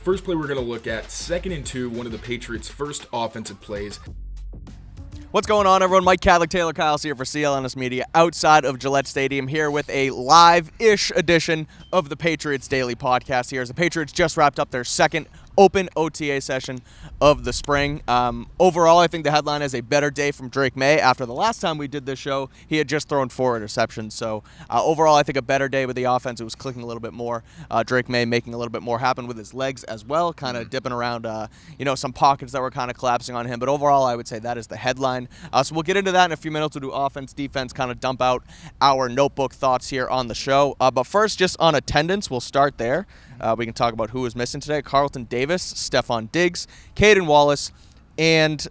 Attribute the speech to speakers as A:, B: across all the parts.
A: First play we're going to look at, 2nd and 2, one of the Patriots' first offensive plays.
B: What's going on, everyone? Mike Kadlick, Taylor Kyles here for CLNS Media outside of Gillette Stadium, here with a live-ish edition of the Patriots Daily podcast here as the Patriots just wrapped up their second open OTA session of the spring. Overall, I think the headline is a better day from Drake Maye. After the last time we did this show, he had just thrown 4 interceptions. So overall, I think a better day with the offense. It was clicking a little bit more. Drake Maye making a little bit more happen with his legs as well, kind of dipping around, some pockets that were kind of collapsing on him. But overall, I would say that is the headline. So we'll get into that in a few minutes. We'll do offense, defense, kind of dump out our notebook thoughts here on the show. But first, just on attendance, we'll start there. We can talk about who was missing today. Carlton Davis, Stefon Diggs, Caden Wallace, and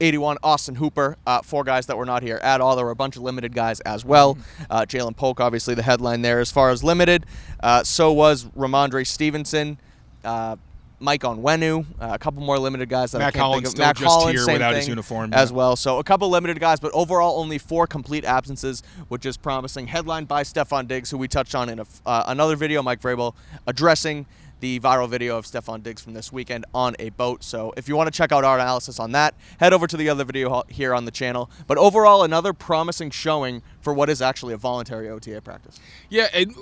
B: 81 Austin Hooper, 4 guys that were not here at all. There were a bunch of limited guys as well. Jalen Polk, obviously the headline there as far as limited. So was Ramondre Stevenson, Mike Onwenu, a couple more limited guys that
A: Matt
B: I can't
A: Collins
B: think of.
A: still
B: Matt
A: just
B: Collins,
A: here
B: same
A: without
B: thing
A: his uniform
B: as well. So a couple limited guys, but overall only 4 complete absences, which is promising. Headlined by Stefon Diggs, who we touched on in another video, Mike Vrabel addressing the viral video of Stefon Diggs from this weekend on a boat. So if you want to check out our analysis on that, head over to the other video here on the channel. But overall, another promising showing for what is actually a voluntary OTA practice.
A: Yeah, and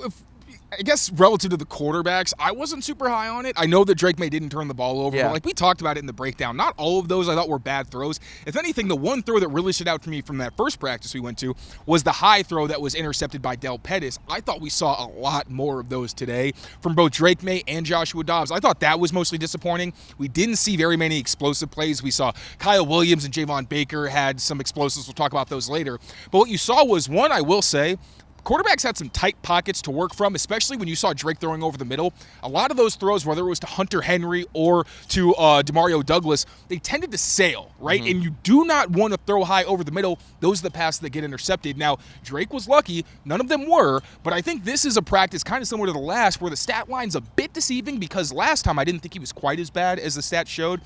A: I guess relative to the quarterbacks, I wasn't super high on it. I know that Drake Maye didn't turn the ball over, but like we talked about it in the breakdown, not all of those I thought were bad throws. If anything, the one throw that really stood out to me from that first practice we went to was the high throw that was intercepted by Del Pettis. I thought we saw a lot more of those today from both Drake Maye and Joshua Dobbs. I thought that was mostly disappointing. We didn't see very many explosive plays. We saw Kyle Williams and Javon Baker had some explosives. We'll talk about those later. But what you saw was, one, I will say, quarterbacks had some tight pockets to work from, especially when you saw Drake throwing over the middle. A lot of those throws, whether it was to Hunter Henry or to Demario Douglas, they tended to sail, right? And you do not want to throw high over the middle. Those are the passes that get intercepted. Now, Drake was lucky. None of them were, but I think this is a practice kind of similar to the last where the stat line's a bit deceiving because last time I didn't think he was quite as bad as the stat showed.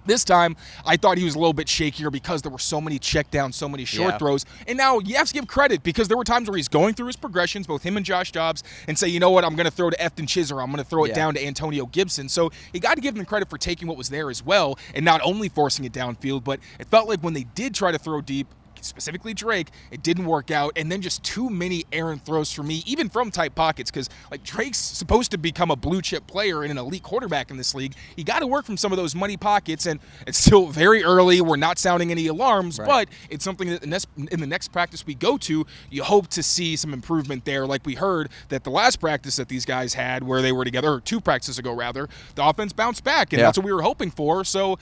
A: This time, I thought he was a little bit shakier because there were so many check downs, so many short throws. And now you have to give credit because there were times where he's going through his progressions, both him and Josh Dobbs, and say, you know what, I'm going to throw to Efton Chism, or I'm going to throw it down to Antonio Gibson. So you got to give them credit for taking what was there as well and not only forcing it downfield, but it felt like when they did try to throw deep, specifically Drake, it didn't work out, and then just too many errant throws for me, even from tight pockets, because like Drake's supposed to become a blue chip player and an elite quarterback in this league. He got to work from some of those money pockets, and it's still very early. We're not sounding any alarms, but it's something that in the next practice we go to, you hope to see some improvement there. Like we heard that the last practice that these guys had where they were together, or 2 practices ago rather, the offense bounced back, and that's what we were hoping for. So,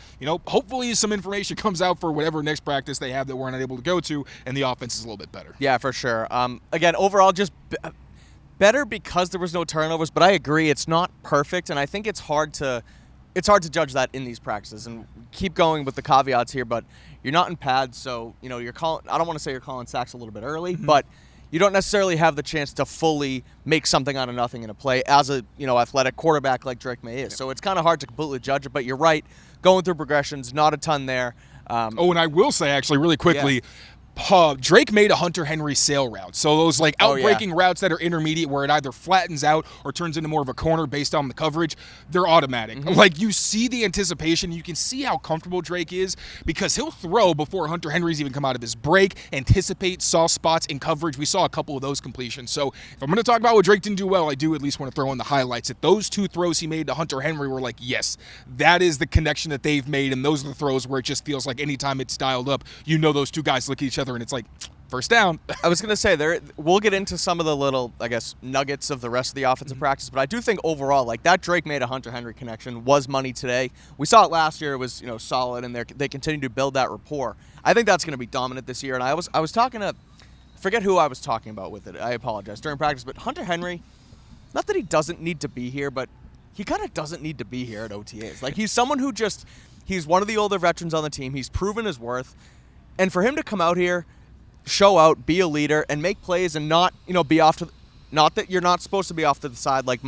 A: hopefully some information comes out for whatever next practice they have that we're not able to go to, and the offense is a little bit better.
B: Yeah, for sure. Again, overall, just better because there was no turnovers, but I agree it's not perfect, and I think it's hard to judge that in these practices. And keep going with the caveats here, but you're not in pads, so you're calling. I don't want to say you're calling sacks a little bit early, but you don't necessarily have the chance to fully make something out of nothing in a play as a athletic quarterback like Drake Maye is. So it's kind of hard to completely judge it, but you're right. Going through progressions, not a ton there.
A: And I will say, actually, really quickly, Drake made a Hunter Henry sail route. So those outbreaking routes that are intermediate where it either flattens out or turns into more of a corner based on the coverage, they're automatic. Like you see the anticipation. You can see how comfortable Drake is because he'll throw before Hunter Henry's even come out of his break, anticipate soft spots in coverage. We saw a couple of those completions. So if I'm going to talk about what Drake didn't do well, I do at least want to throw in the highlights. That those 2 throws he made to Hunter Henry were like, yes, that is the connection that they've made. And those are the throws where it just feels like anytime it's dialed up, those 2 guys look at each other and it's like, first down.
B: I was going to say, we'll get into some of the little, nuggets of the rest of the offensive practice, but I do think overall, that Drake made a Hunter Henry connection was money today. We saw it last year. It was, solid, and they continue to build that rapport. I think that's going to be dominant this year, and I was talking to, forget who I was talking about with it. I apologize, during practice, but Hunter Henry, not that he doesn't need to be here, but he kind of doesn't need to be here at OTAs. He's someone who he's one of the older veterans on the team. He's proven his worth, and for him to come out here, show out, be a leader, and make plays and not, be off to – not that you're not supposed to be off to the side like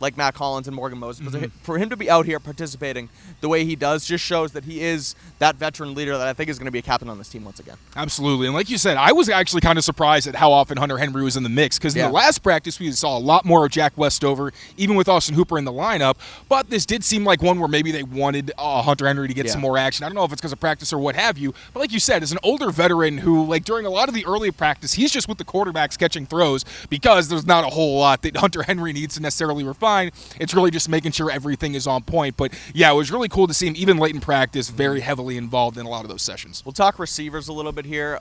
B: like Matt Collins and Morgan Moses. But for him to be out here participating the way he does just shows that he is that veteran leader that I think is going to be a captain on this team once again.
A: Absolutely. And like you said, I was actually kind of surprised at how often Hunter Henry was in the mix, because in the last practice we saw a lot more of Jack Westover, even with Austin Hooper in the lineup. But this did seem like one where maybe they wanted Hunter Henry to get some more action. I don't know if it's because of practice or what have you. But like you said, as an older veteran who, like during a lot of the early practice, he's just with the quarterbacks catching throws, because there's not a whole lot that Hunter Henry needs to necessarily refine. It's really just making sure everything is on point. But yeah, it was really cool to see him, even late in practice, very heavily involved in a lot of those sessions.
B: We'll talk receivers a little bit here,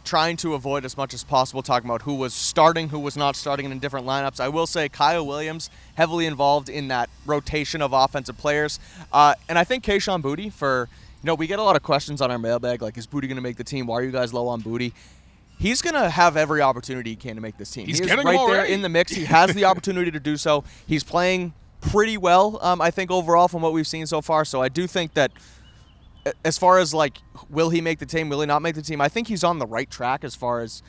B: trying to avoid as much as possible talking about who was starting, who was not starting in different lineups. I will say Kyle Williams heavily involved in that rotation of offensive players. And I think Kayshon Boutte, we get a lot of questions on our mailbag, like, is Boutte going to make the team? Why are you guys low on Boutte? He's going to have every opportunity he can to make this team.
A: He's
B: is
A: getting
B: right there in the mix. He has the opportunity to do so. He's playing pretty well, I think, overall from what we've seen so far. So I do think that as far as, like, will he make the team, will he not make the team, I think he's on the right track as far as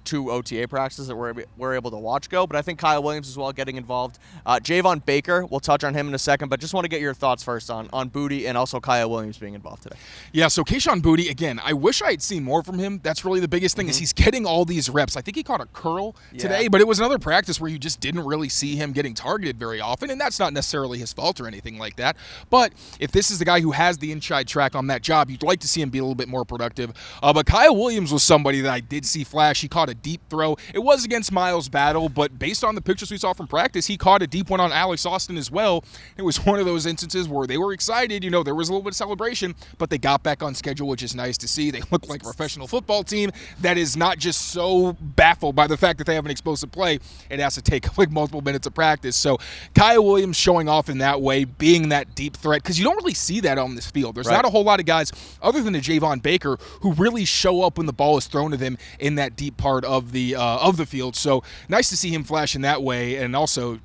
B: 2 OTA practices that we're able to watch go. But I think Kyle Williams as well getting involved. Javon Baker, we'll touch on him in a second, but just want to get your thoughts first on Boutte and also Kyle Williams being involved today.
A: Yeah, so Kayshon Boutte, again, I wish I had seen more from him. That's really the biggest thing, is he's getting all these reps. I think he caught a curl today, but it was another practice where you just didn't really see him getting targeted very often, and that's not necessarily his fault or anything like that. But if this is the guy who has the inside track on that job, you'd like to see him be a little bit more productive. But Kyle Williams was somebody that I did see flash. He caught a deep throw. It was against Miles Battle, but based on the pictures we saw from practice, he caught a deep one on Alex Austin as well. It was one of those instances where they were excited. There was a little bit of celebration, but they got back on schedule, which is nice to see. They look like a professional football team that is not just so baffled by the fact that they have an explosive play. It has to take like multiple minutes of practice. So Kyle Williams showing off in that way, being that deep threat, because you don't really see that on this field. There's not a whole lot of guys other than the Javon Baker who really show up when the ball is thrown to them in that deep part of the field. So nice to see him flash in that way. And also,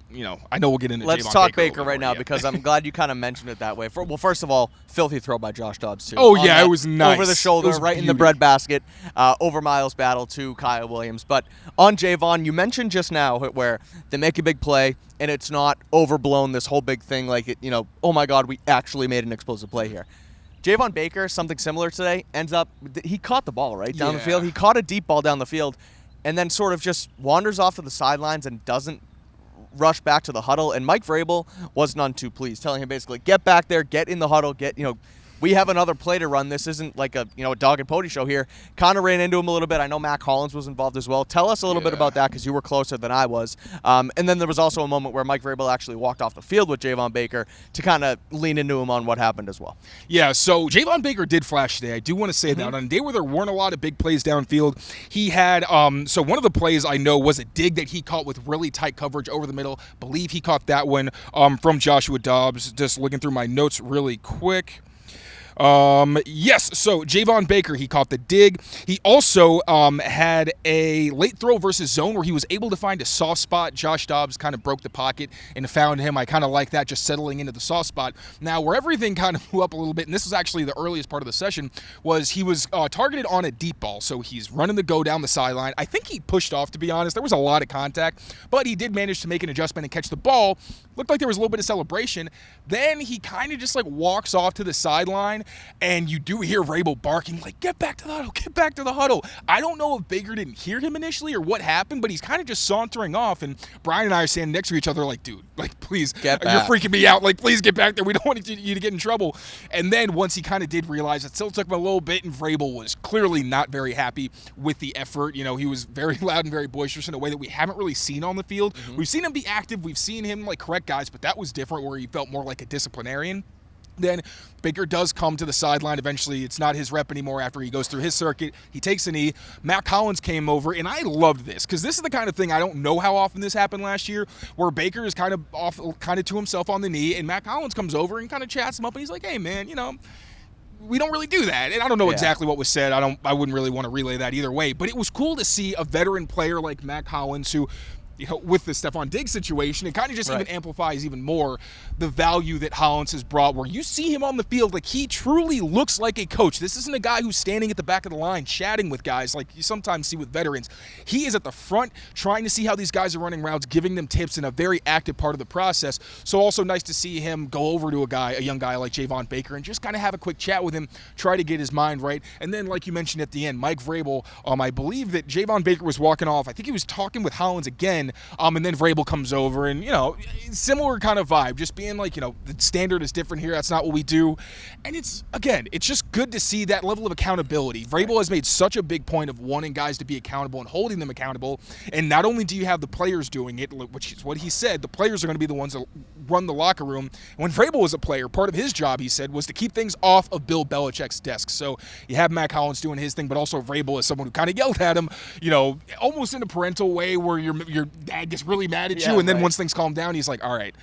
A: I know we'll get into
B: Let's
A: Javon
B: talk
A: Baker
B: right now, because I'm glad you kind of mentioned it that way. First of all, filthy throw by Josh Dobbs too.
A: Oh yeah, it was nice.
B: Over the shoulder, right in the breadbasket, over Miles Battle to Kyle Williams. But on Javon, you mentioned just now where they make a big play and it's not overblown, this whole big thing like oh my God, we actually made an explosive play here. Javon Baker, something similar today, he caught the ball right down the field. He caught a deep ball down the field and then sort of just wanders off to the sidelines and doesn't rush back to the huddle. And Mike Vrabel was none too pleased, telling him basically, get back there, get in the huddle, we have another play to run. This isn't like a dog and pony show here. Kind of ran into him a little bit. I know Matt Collins was involved as well. Tell us a little bit about that, because you were closer than I was. And then there was also a moment where Mike Vrabel actually walked off the field with Javon Baker to kind of lean into him on what happened as well.
A: Yeah, so Javon Baker did flash today. I do want to say that. On a day where there weren't a lot of big plays downfield, he had so one of the plays I know was a dig that he caught with really tight coverage over the middle. Believe he caught that one from Joshua Dobbs. Just looking through my notes really quick. Yes, so Javon Baker, he caught the dig. He also had a late throw versus zone where he was able to find a soft spot. Josh Dobbs kind of broke the pocket and found him. I kind of like that, just settling into the soft spot. Now, where everything kind of blew up a little bit, and this was actually the earliest part of the session, was he was targeted on a deep ball. So he's running the go down the sideline. I think he pushed off, to be honest. There was a lot of contact, but he did manage to make an adjustment and catch the ball. Looked like there was a little bit of celebration. Then he kind of just like walks off to the sideline, and you do hear Vrabel barking, like, get back to the huddle, get back to the huddle. I don't know if Baker didn't hear him initially or what happened, but he's kind of just sauntering off, and Brian and I are standing next to each other like, dude, like, please,
B: get back.
A: You're freaking me out. Like, please get back there. We don't want you to get in trouble. And then once he kind of did realize, it still took him a little bit, and Vrabel was clearly not very happy with the effort. He was very loud and very boisterous in a way that we haven't really seen on the field. We've seen him be active. We've seen him, like, correct guys, but that was different, where he felt more like a disciplinarian. Then Baker does come to the sideline. Eventually, it's not his rep anymore after he goes through his circuit. He takes a knee. Matt Collins came over, and I loved this, because this is the kind of thing, I don't know how often this happened last year, where Baker is kind of to himself on the knee, and Matt Collins comes over and kind of chats him up, and he's like, hey, man, we don't really do that. And I don't know exactly what was said. I wouldn't really want to relay that either way, but it was cool to see a veteran player like Matt Collins, who with the Stephon Diggs situation, it kind of just
B: Right.
A: even amplifies even more the value that Hollins has brought, where you see him on the field, like he truly looks like a coach. This isn't a guy who's standing at the back of the line chatting with guys like you sometimes see with veterans. He is at the front trying to see how these guys are running routes, giving them tips in a very active part of the process. So also nice to see him go over to a young guy like Javon Baker, and just kind of have a quick chat with him, try to get his mind right. And then, like you mentioned at the end, Mike Vrabel, I believe that Javon Baker was walking off. I think he was talking with Hollins again. And then Vrabel comes over and, similar kind of vibe, just being like, the standard is different here. That's not what we do. And it's just good to see that level of accountability. Vrabel has made such a big point of wanting guys to be accountable and holding them accountable. And not only do you have the players doing it, which is what he said, the players are going to be the ones that run the locker room. When Vrabel was a player, part of his job, he said, was to keep things off of Bill Belichick's desk. So you have Mac Hollins doing his thing, but also Vrabel is someone who kind of yelled at him, almost in a parental way where your dad gets really mad at you, and then once things calm down, he's like, all right,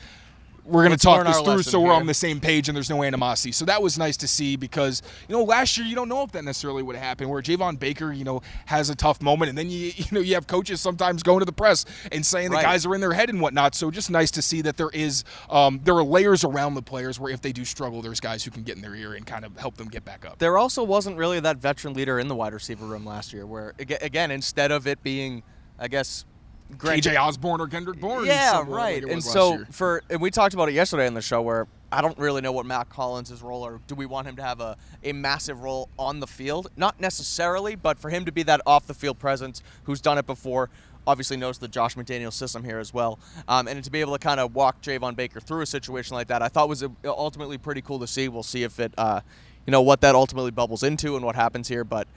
A: we're going to talk this through so we're on the same page and there's no animosity. So that was nice to see because, last year you don't know if that necessarily would have happened, where Javon Baker, has a tough moment, and then you have coaches sometimes going to the press and saying the guys are in their head and whatnot. So just nice to see that there are layers around the players where if they do struggle, there's guys who can get in their ear and kind of help them get back up.
B: There also wasn't really that veteran leader in the wide receiver room last year, where, again, instead of it being, I guess,
A: KJ Osborne or Kendrick Bourne.
B: Yeah, right. And so and we talked about it yesterday on the show, where I don't really know what Matt Collins' role, or do we want him to have a massive role on the field? Not necessarily, but for him to be that off-the-field presence who's done it before, obviously knows the Josh McDaniels system here as well. And to be able to kind of walk Javon Baker through a situation like that, I thought was ultimately pretty cool to see. We'll see if it, what that ultimately bubbles into and what happens here. But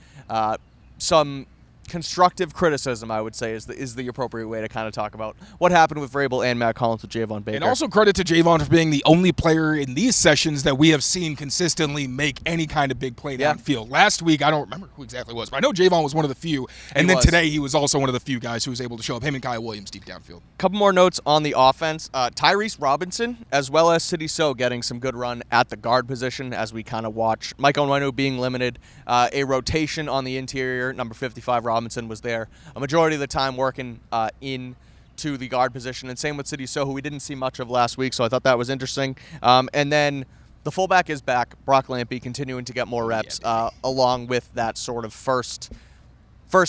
B: some constructive criticism, I would say, is the appropriate way to kind of talk about what happened with Vrabel and Matt Collins with Javon Baker.
A: And also credit to Javon for being the only player in these sessions that we have seen consistently make any kind of big play downfield. Last week, I don't remember who exactly it was, but I know Javon was one of the few. And then today, he was also one of the few guys who was able to show up, him and Kyle Williams, deep downfield.
B: Couple more notes on the offense. Tyrese Robinson, as well as Sidy Sow, getting some good run at the guard position as we kind of watch Mike Onwenu being limited. A rotation on the interior, number 55, Robinson, was there a majority of the time working into the guard position, and same with Sidy Sow, who we didn't see much of last week, so I thought that was interesting. And then the fullback is back, Brock Lampy, continuing to get more reps, along with that sort of first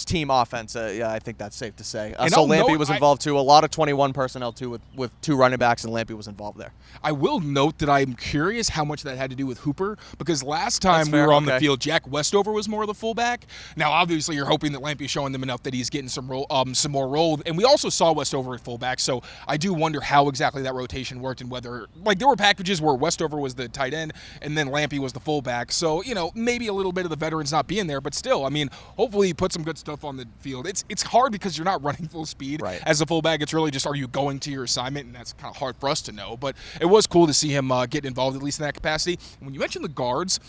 B: team offense. I think that's safe to say. So Lampy was involved too. A lot of 21 personnel too, with two running backs, and Lampy was involved there.
A: I will note that I'm curious how much that had to do with Hooper, because last time we were on the field, Jack Westover was more of the fullback. Now, obviously, you're hoping that Lampy's showing them enough that he's getting some more role. And we also saw Westover at fullback, so I do wonder how exactly that rotation worked and whether, there were packages where Westover was the tight end and then Lampy was the fullback. So, maybe a little bit of the veterans not being there, but still, hopefully you put some good stuff on the field. It's hard because you're not running full speed.
B: Right.
A: As a fullback, it's really just, are you going to your assignment? And that's kind of hard for us to know. But it was cool to see him get involved, at least in that capacity. When you mentioned the guards,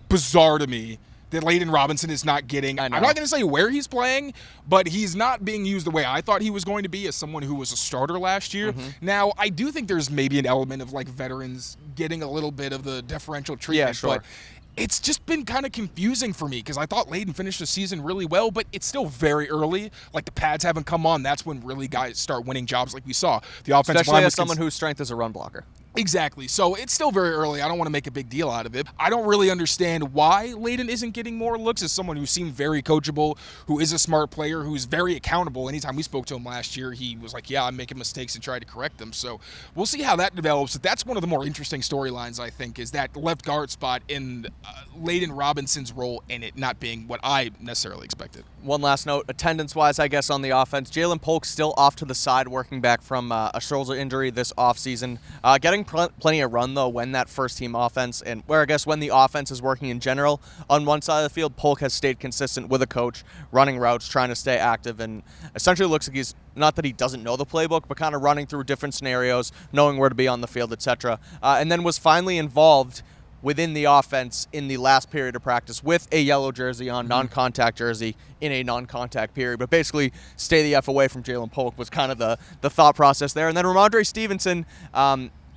A: bizarre to me that Layden Robinson is not getting, I'm not going to say where he's playing, but he's not being used the way I thought he was going to be as someone who was a starter last year. Now, I do think there's maybe an element of veterans getting a little bit of the differential treatment.
B: Yeah, sure.
A: But it's just been kind of confusing for me because I thought Layden finished the season really well, but it's still very early. The pads haven't come on. That's when really guys start winning jobs like we saw. The offensive
B: especially
A: line
B: as someone whose strength is a run blocker.
A: Exactly. So it's still very early. I don't want to make a big deal out of it. I don't really understand why Layden isn't getting more looks as someone who seemed very coachable, who is a smart player, who's very accountable. Anytime we spoke to him last year, he was like, yeah, I'm making mistakes and tried to correct them. So we'll see how that develops. That's one of the more interesting storylines, I think, is that left guard spot in Layden Robinson's role in it not being what I necessarily expected.
B: One last note, attendance-wise, I guess, on the offense. Jalen Polk still off to the side, working back from a shoulder injury this offseason. Getting plenty of run, though, when that first-team offense, and where I guess when the offense is working in general, on one side of the field, Polk has stayed consistent with a coach, running routes, trying to stay active, and essentially looks like he's, not that he doesn't know the playbook, but kind of running through different scenarios, knowing where to be on the field, etc. And then was finally involved within the offense in the last period of practice with a yellow jersey on, non-contact jersey in a non-contact period. But basically, stay the F away from Jalen Polk was kind of the thought process there. And then Ramondre Stevenson,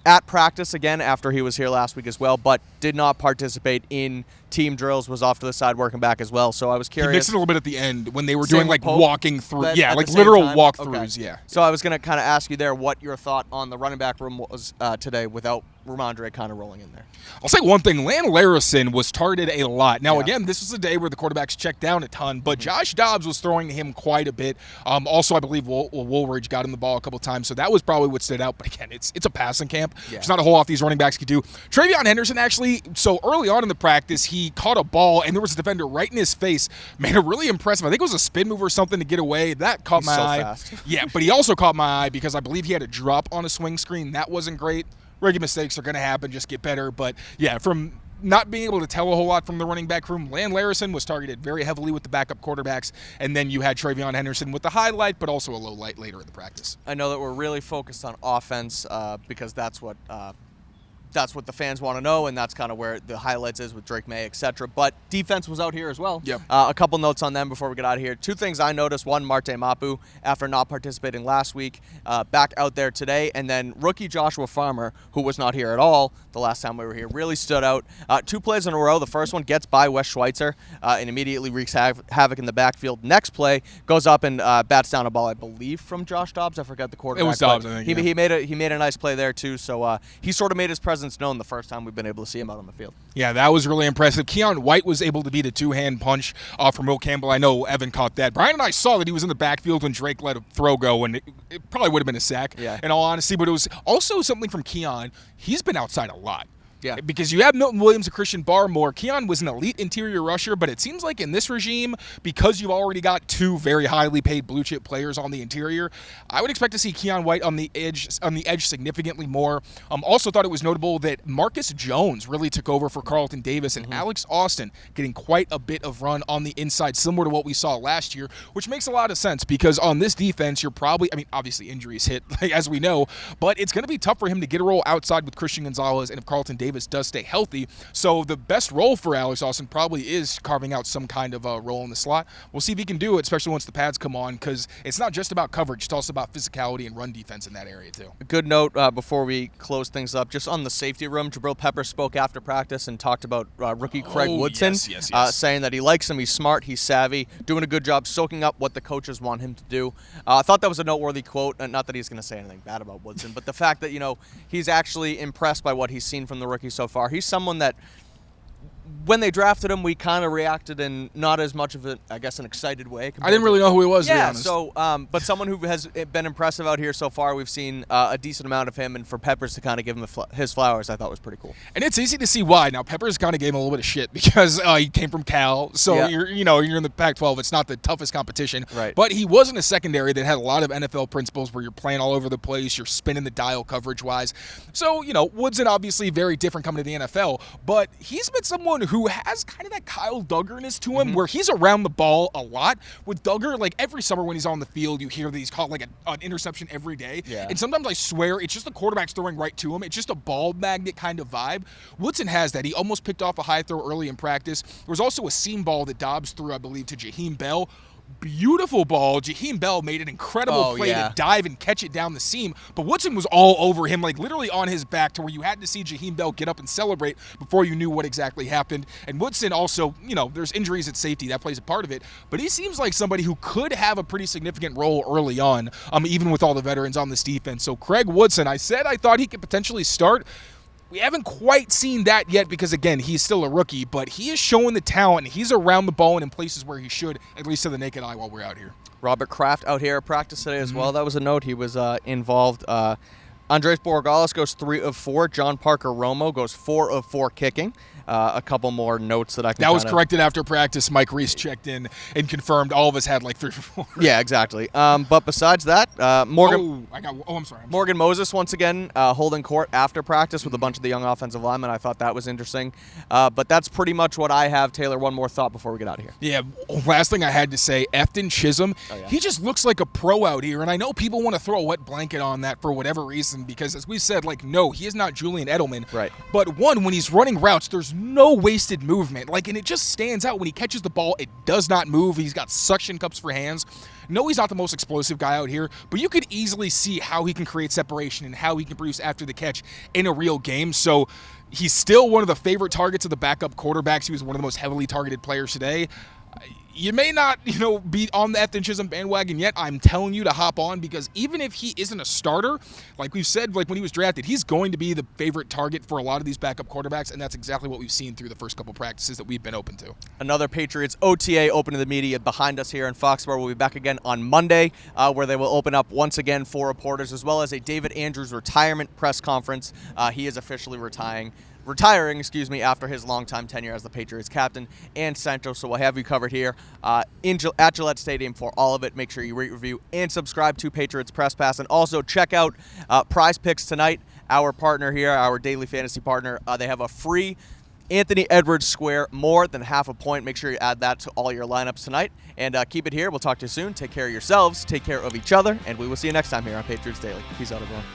B: at practice again after he was here last week as well, but did not participate in team drills, was off to the side working back as well. So I was curious.
A: He mixed it a little bit at the end when they were doing like
B: Pope,
A: walking through. Yeah,
B: at
A: like
B: the same
A: literal
B: time?
A: walkthroughs,
B: Okay.
A: yeah.
B: So I was going to kind of ask you there what your thought on the running back room was today without Ramondre kind of rolling in there.
A: I'll say one thing. Lan Larison was targeted a lot. Now,
B: Yeah.
A: again, this was a day where the quarterbacks checked down a ton, but Josh Dobbs was throwing to him quite a bit. Also, I believe Woolridge got him the ball a couple times, so that was probably what stood out. But again, it's a passing camp.
B: Yeah.
A: There's not a whole lot these running backs could do. TreVeyon Henderson, actually, so early on in the practice, he caught a ball, and there was a defender right in his face. Man, really impressive. I think it was a spin move or something to get away. That caught my eye.
B: Fast.
A: Yeah, but he also caught my eye because I believe he had a drop on a swing screen. That wasn't great. Regular mistakes are going to happen. Just get better. But, yeah, from not being able to tell a whole lot from the running back room, Lan Larison was targeted very heavily with the backup quarterbacks, and then you had TreVeyon Henderson with the highlight, but also a low light later in the practice.
B: I know that we're really focused on offense because that's what the fans want to know, and that's kind of where the highlights is with Drake Maye, etc. But defense was out here as well.
A: Yep.
B: A couple notes on them before we get out of here. Two things I noticed. One, Marte Mapu, after not participating last week, back out there today. And then rookie Joshua Farmer, who was not here at all the last time we were here, really stood out. 2 plays in a row. The first one gets by Wes Schweitzer and immediately wreaks havoc in the backfield. Next play goes up and bats down a ball, I believe, from Josh Dobbs. I forgot the quarterback.
A: It was Dobbs, I think.
B: He made a nice play there, too. So he sort of made his presence known the first time we've been able to see him out on the field.
A: Yeah, that was really impressive. Keon White was able to beat a 2-hand punch from Will Campbell. I know Evan caught that. Brian and I saw that he was in the backfield when Drake let a throw go, and it probably would have been a sack, in all honesty. But it was also something from Keon. He's been outside a lot.
B: Yeah.
A: Because you have Milton Williams and Christian Barmore. Keon was an elite interior rusher, but it seems like in this regime, because you've already got 2 very highly paid blue chip players on the interior, I would expect to see Keon White on the edge significantly more. Also thought it was notable that Marcus Jones really took over for Carlton Davis, and Alex Austin getting quite a bit of run on the inside, similar to what we saw last year, which makes a lot of sense because on this defense, you're probably, obviously injuries hit, as we know, but it's going to be tough for him to get a role outside with Christian Gonzalez and if Carlton Davis does stay healthy. So the best role for Alex Austin probably is carving out some kind of a role in the slot. We'll see if he can do it, especially once the pads come on, because it's not just about coverage. It's also about physicality and run defense in that area, too.
B: A good note before we close things up, just on the safety room, Jabril Peppers spoke after practice and talked about rookie Craig Woodson,
A: yes.
B: saying that he likes him, he's smart, he's savvy, doing a good job soaking up what the coaches want him to do. I thought that was a noteworthy quote, not that he's going to say anything bad about Woodson, but the fact that, he's actually impressed by what he's seen from the rookie so far. He's someone that when they drafted him, we kind of reacted in not as much of an excited way.
A: I didn't really know who he was, to be honest.
B: So, but someone who has been impressive out here so far. We've seen a decent amount of him, and for Peppers to kind of give him his flowers, I thought was pretty cool.
A: And it's easy to see why. Now, Peppers kind of gave him a little bit of shit because he came from Cal, so you're in the Pac-12. It's not the toughest competition,
B: right?
A: But he was in a secondary that had a lot of NFL principles where you're playing all over the place, you're spinning the dial coverage-wise. So, Woodson obviously very different coming to the NFL, but he's been someone who has kind of that Kyle Duggerness to him, where he's around the ball a lot. With Duggar, like every summer when he's on the field, you hear that he's caught like an interception every day.
B: Yeah.
A: And sometimes I swear it's just the quarterback's throwing right to him. It's just a ball magnet kind of vibe. Woodson has that. He almost picked off a high throw early in practice. There was also a seam ball that Dobbs threw, I believe, to Jaheim Bell. Beautiful ball. Jaheim Bell made an incredible play to dive and catch it down the seam, but Woodson was all over him, like literally on his back, to where you had to see Jaheim Bell get up and celebrate before you knew what exactly happened. And Woodson also, there's injuries at safety. That plays a part of it, but he seems like somebody who could have a pretty significant role early on, even with all the veterans on this defense. So Craig Woodson, I said I thought he could potentially start. We haven't quite seen that yet because, again, he's still a rookie, but he is showing the talent. He's around the ball and in places where he should, at least to the naked eye, while we're out here.
B: Robert Kraft out here at practice today as well. That was a note. He was involved. Andres Borregales goes 3 of 4. John Parker Romo goes 4 of 4 kicking. A couple more notes that I can.
A: That was corrected after practice. Mike Reese checked in and confirmed all of us had like 3 or 4.
B: Yeah, exactly. But besides that, Morgan.
A: I'm sorry.
B: Morgan Moses once again holding court after practice with a bunch of the young offensive linemen. I thought that was interesting. But that's pretty much what I have. Taylor, one more thought before we get out of here.
A: Yeah, last thing I had to say, Efton Chism, he just looks like a pro out here, and I know people want to throw a wet blanket on that for whatever reason. Jackson because, as we said, no, he is not Julian Edelman.
B: Right.
A: But one, when he's running routes, there's no wasted movement. And it just stands out when he catches the ball. It does not move. He's got suction cups for hands. No, he's not the most explosive guy out here, but you could easily see how he can create separation and how he can produce after the catch in a real game. So he's still one of the favorite targets of the backup quarterbacks. He was one of the most heavily targeted players today. You may not, be on the Efton Chism bandwagon yet. I'm telling you to hop on because even if he isn't a starter, like we've said, when he was drafted, he's going to be the favorite target for a lot of these backup quarterbacks, and that's exactly what we've seen through the first couple practices that we've been open to.
B: Another Patriots OTA open to the media behind us here in Foxborough. We'll be back again on Monday, where they will open up once again for reporters, as well as a David Andrews retirement press conference. He is officially retiring, after his longtime tenure as the Patriots captain and center. So we'll have you covered here at Gillette Stadium for all of it. Make sure you rate, review, and subscribe to Patriots Press Pass. And also check out Prize Picks tonight, our partner here, our daily fantasy partner. They have a free Anthony Edwards square, more than half a point. Make sure you add that to all your lineups tonight. And keep it here. We'll talk to you soon. Take care of yourselves. Take care of each other. And we will see you next time here on Patriots Daily. Peace out, everyone.